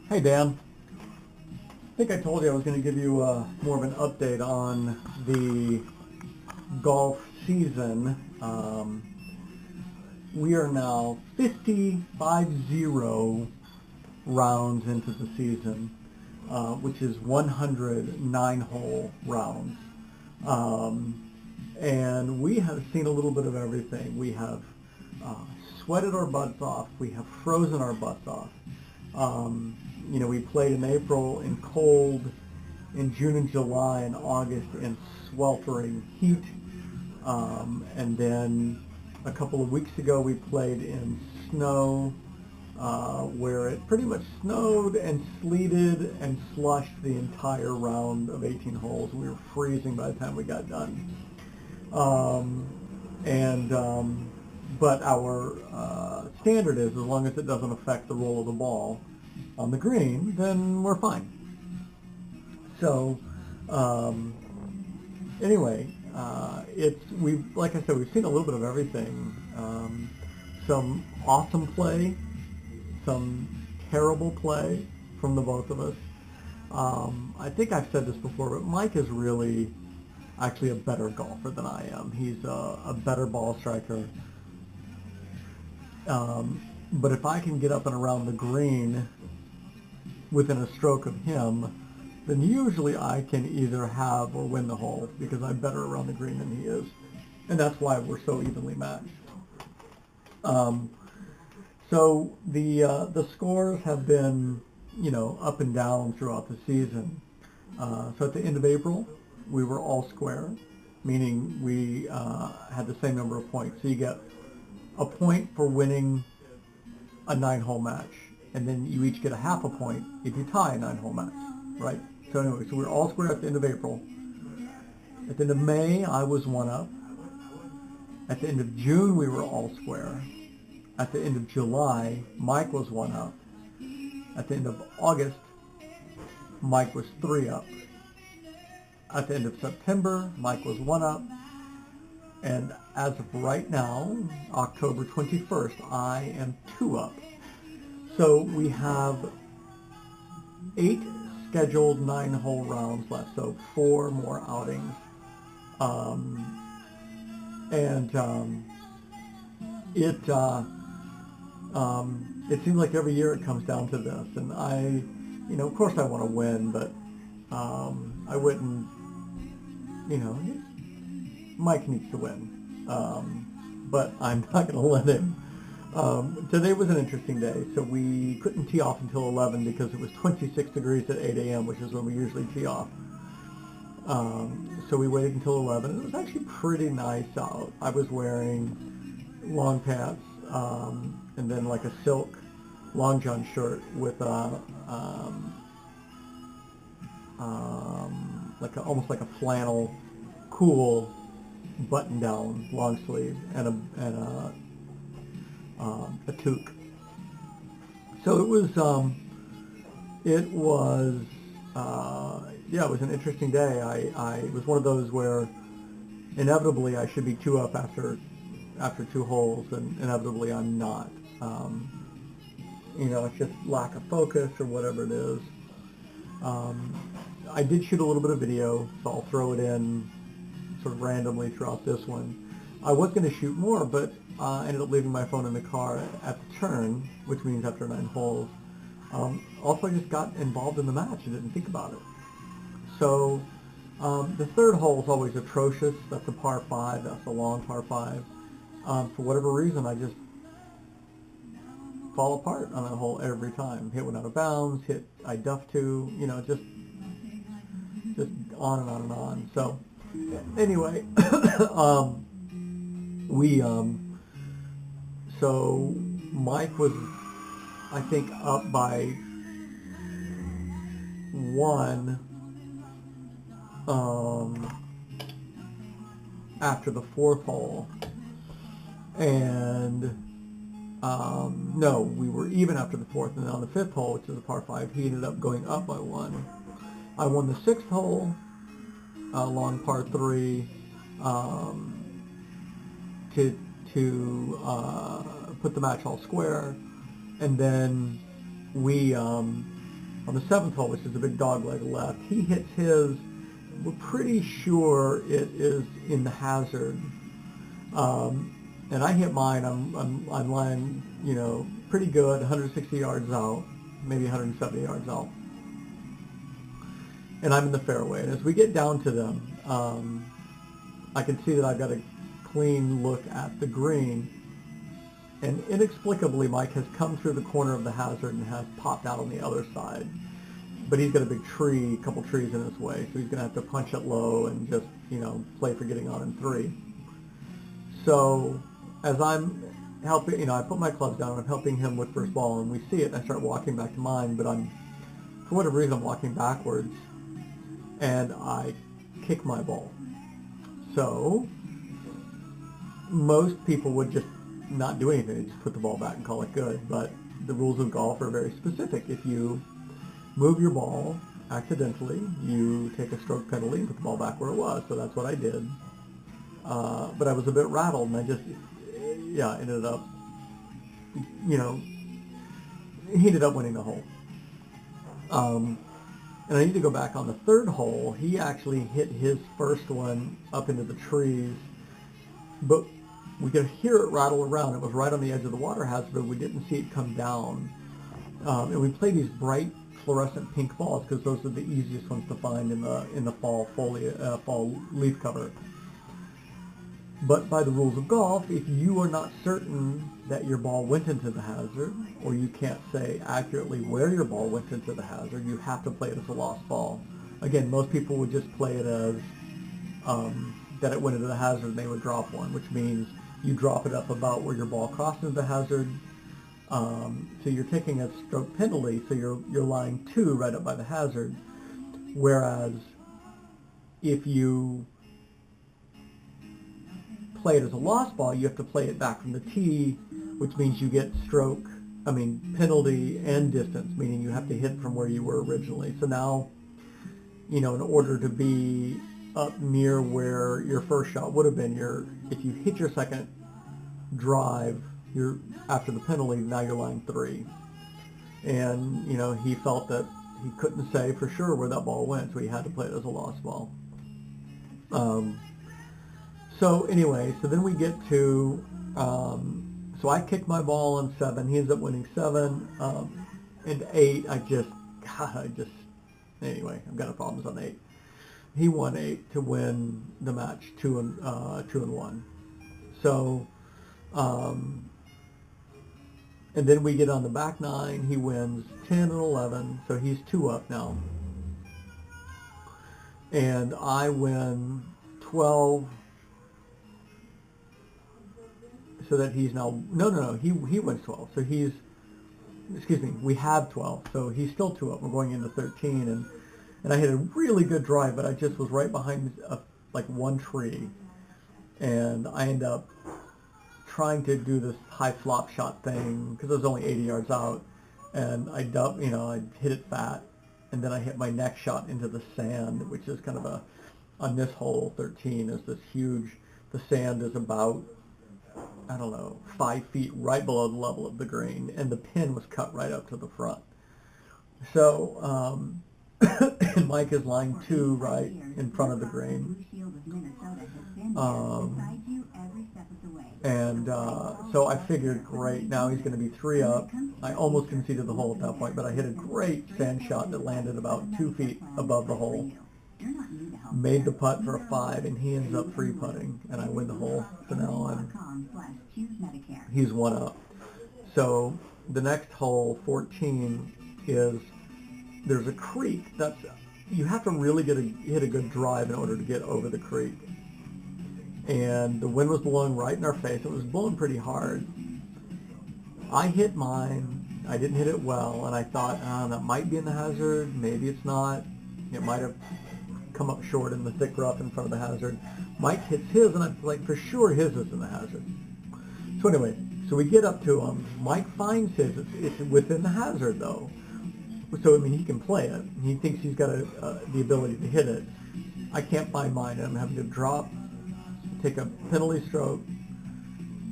Hey Dan, I think I told you I was going to give you more of an update on the golf season. We are now 50 rounds into the season, which is 109 hole rounds. Um, and we have seen a little bit of everything. We have uh, sweated our butts off. We have frozen our butts off. Um, we played in April in cold, in June and July and August in sweltering heat. And then a couple of weeks ago we played in snow, where it pretty much snowed and sleeted and slushed the entire round of 18 holes. We were freezing by the time we got done. Um, and But our standard is, as long as it doesn't affect the roll of the ball on the green, then we're fine. So um, anyway, like I said, we've seen a little bit of everything. Some awesome play, some terrible play from the both of us. I think I've said this before, but Mike is really actually a better golfer than I am. He's a better ball striker. But if I can get up and around the green within a stroke of him, then usually I can either have or win the hole because I'm better around the green than he is. And that's why we're so evenly matched. Um, so the scores have been, up and down throughout the season. So at the end of April, we were all square, meaning we had the same number of points. So you get a point for winning a 9-hole match, and then you each get a half a point if you tie a 9-hole match, right? So anyway, so we're all square at the end of April. At the end of May, I was one up. At the end of June, we were all square. At the end of July, Mike was one up. At the end of August, Mike was 3 up. At the end of September, Mike was 1 up. And as of right now, October 21st, I am 2 up. So we have 8 scheduled 9-hole rounds left, so 4 more outings. It seems like every year it comes down to this, and of course I want to win, but I wouldn't, you know, Mike needs to win, but I'm not going to let him. Today was an interesting day, so we couldn't tee off until 11 because it was 26 degrees at 8 a.m., which is when we usually tee off. So we waited until 11, and it was actually pretty nice out. I was wearing long pants, and then like a silk long john shirt with almost like a flannel, cool button-down long sleeve and a toque. So it was it was an interesting day. It was one of those where inevitably I should be 2 up after 2 holes, and inevitably I'm not. It's just lack of focus or whatever it is. I did shoot a little bit of video, so I'll throw it in sort of randomly throughout this one. I was going to shoot more, but I ended up leaving my phone in the car at the turn, which means after 9 holes. Also, I just got involved in the match and didn't think about it. So the third hole is always atrocious. That's a par 5. That's a long par 5. For whatever reason, I just fall apart on that hole every time. Hit one out of bounds, hit I duff to, just on and on and on. So anyway, so Mike was, I think, up by 1 after the 4th hole, and no, we were even after the 4th, and then on the 5th hole, which is a par 5, he ended up going up by 1. I won the 6th hole, long par 3, to put the match all square, and then we On the 7th hole, which is a big dog leg left, he hits his. We're pretty sure it is in the hazard, and I hit mine. I'm lying, pretty good, 160 yards out, maybe 170 yards out, and I'm in the fairway. And as we get down to them, I can see that I've got a clean look at the green, and inexplicably Mike has come through the corner of the hazard and has popped out on the other side. But he's got a big tree, a couple trees in his way, so he's going to have to punch it low and just, play for getting on in 3. So as I'm helping, I put my clubs down and I'm helping him with first ball, and we see it, and I start walking back to mine, but for whatever reason, I'm walking backwards, and I kick my ball. So most people would just not do anything, they just put the ball back and call it good, but the rules of golf are very specific. If you move your ball accidentally, you take a stroke penalty and put the ball back where it was. So that's what I did. But I was a bit rattled, and I just, ended up, he ended up winning the hole. And I need to go back on the 3rd hole. He actually hit his first one up into the trees, but we could hear it rattle around. It was right on the edge of the water hazard, but we didn't see it come down. And we play these bright fluorescent pink balls because those are the easiest ones to find in the fall fall leaf cover. But by the rules of golf, if you are not certain that your ball went into the hazard, or you can't say accurately where your ball went into the hazard, you have to play it as a lost ball. Again, most people would just play it as that it went into the hazard and they would drop one, which means you drop it up about where your ball crossed into the hazard. So you're taking a stroke penalty, so you're lying 2 right up by the hazard. Whereas if you play it as a lost ball, you have to play it back from the tee, which means you get penalty and distance, meaning you have to hit from where you were originally. So now, in order to be up near where your first shot would have been, if you hit your second drive, after the penalty, now you're lying 3. And, he felt that he couldn't say for sure where that ball went, so he had to play it as a lost ball. So anyway, so then we get to, so I kicked my ball on 7. He ends up winning 7. And 8, anyway, I've got problems on 8. He won 8 to win the match 2-1. So, and then we get on the back 9. He wins 10 and 11, so he's 2 up now. And I win 12, so that he's now, no, he wins 12. So we have 12, so he's still 2 up. We're going into 13, and I hit a really good drive, but I just was right behind one tree, and I end up trying to do this high flop shot thing because it was only 80 yards out, and I hit it fat, and then I hit my next shot into the sand, which is kind of on this hole 13 is this huge, the sand is about, 5 feet right below the level of the green, and the pin was cut right up to the front. So, and Mike is lying 2 right in front of the green. So I figured, great, now he's going to be 3 up. I almost conceded the hole at that point, but I hit a great sand shot that landed about 2 feet above the hole. Made the putt for a 5, and he ends up free putting, and I win the hole. So now he's 1 up. So the next hole, 14, there's a creek you have to really hit a good drive in order to get over the creek. And the wind was blowing right in our face. It was blowing pretty hard. I hit mine. I didn't hit it well, and I thought, that might be in the hazard. Maybe it's not. It might have come up short in the thick rough in front of the hazard. Mike hits his, and I'm like, for sure his is in the hazard. So anyway, so we get up to him. Mike finds his. It's within the hazard, though. So, he can play it. He thinks he's got the ability to hit it. I can't find mine, and I'm having to drop, take a penalty stroke.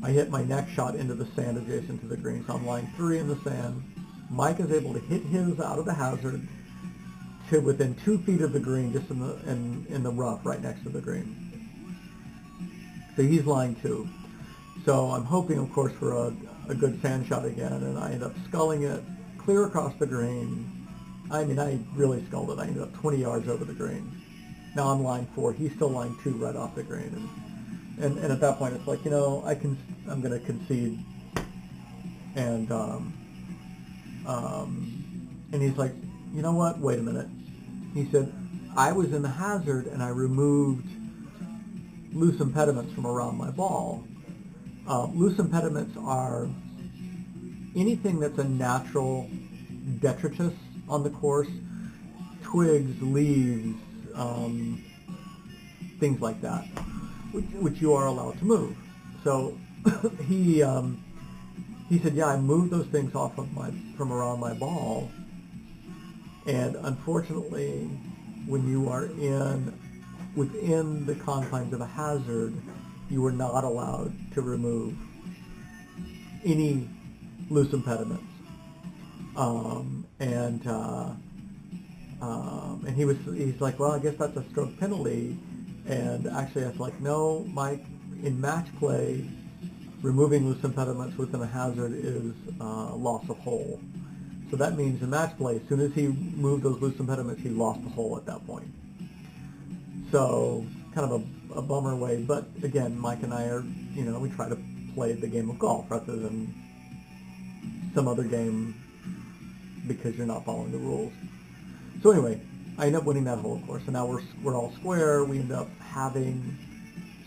I hit my next shot into the sand adjacent to the green, so I'm lying 3 in the sand. Mike is able to hit his out of the hazard to within 2 feet of the green, just in the rough right next to the green. So he's line 2. So I'm hoping, of course, for a good sand shot again, and I end up sculling it clear across the green. I mean, I really sculled it. I ended up 20 yards over the green. Now I'm line 4. He's still line 2 right off the green. And at that point, it's like, I'm going to concede. And he's like, you know what? Wait a minute. He said, I was in the hazard and I removed loose impediments from around my ball. Loose impediments are anything that's a natural detritus on the course, twigs, leaves, things like that, which you are allowed to move. So he said, yeah, I moved those things off of from around my ball, and unfortunately, when you are within the confines of a hazard, you are not allowed to remove any loose impediments. And he's like, well, I guess that's a stroke penalty. And actually, I was like, no, Mike, in match play, removing loose impediments within a hazard is loss of hole. So that means in match play, as soon as he moved those loose impediments, he lost the hole at that point. So kind of a bummer way, but again, Mike and I are, we try to play the game of golf rather than some other game because you're not following the rules. So anyway, I end up winning that hole, of course, and now we're all square. We end up having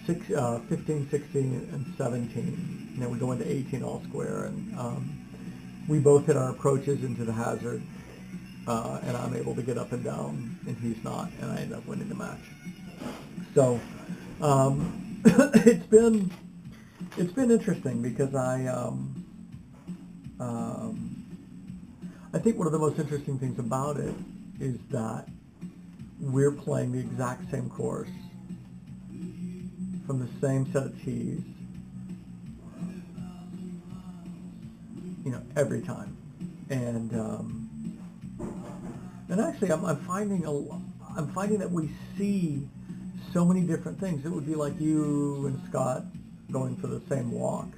15, 16, and 17, and then we go into 18 all square, and we both hit our approaches into the hazard, and I'm able to get up and down, and he's not, and I end up winning the match. So it's been interesting because I think one of the most interesting things about it is that we're playing the exact same course from the same set of tees, every time, and actually I'm finding that we see so many different things. It would be like you and Scott going for the same walk.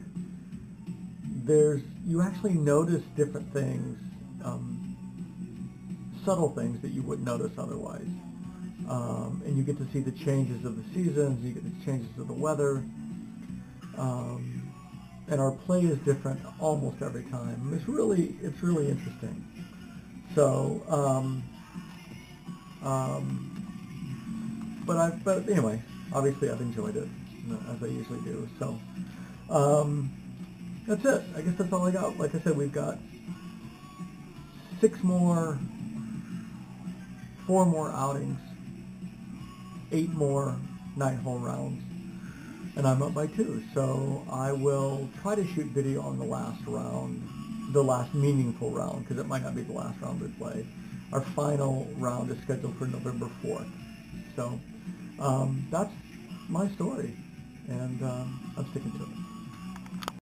You actually notice different things, subtle things that you wouldn't notice otherwise. And you get to see the changes of the seasons, you get the changes of the weather, and our play is different almost every time. It's really interesting. So, but anyway, obviously I've enjoyed it, as I usually do. So, that's it. I guess that's all I got. Like I said, we've got 4 more outings, 8 more 9-hole rounds, and I'm up by 2. So I will try to shoot video on the last round, the last meaningful round, because it might not be the last round we play. Our final round is scheduled for November 4th. So that's my story, and I'm sticking to it.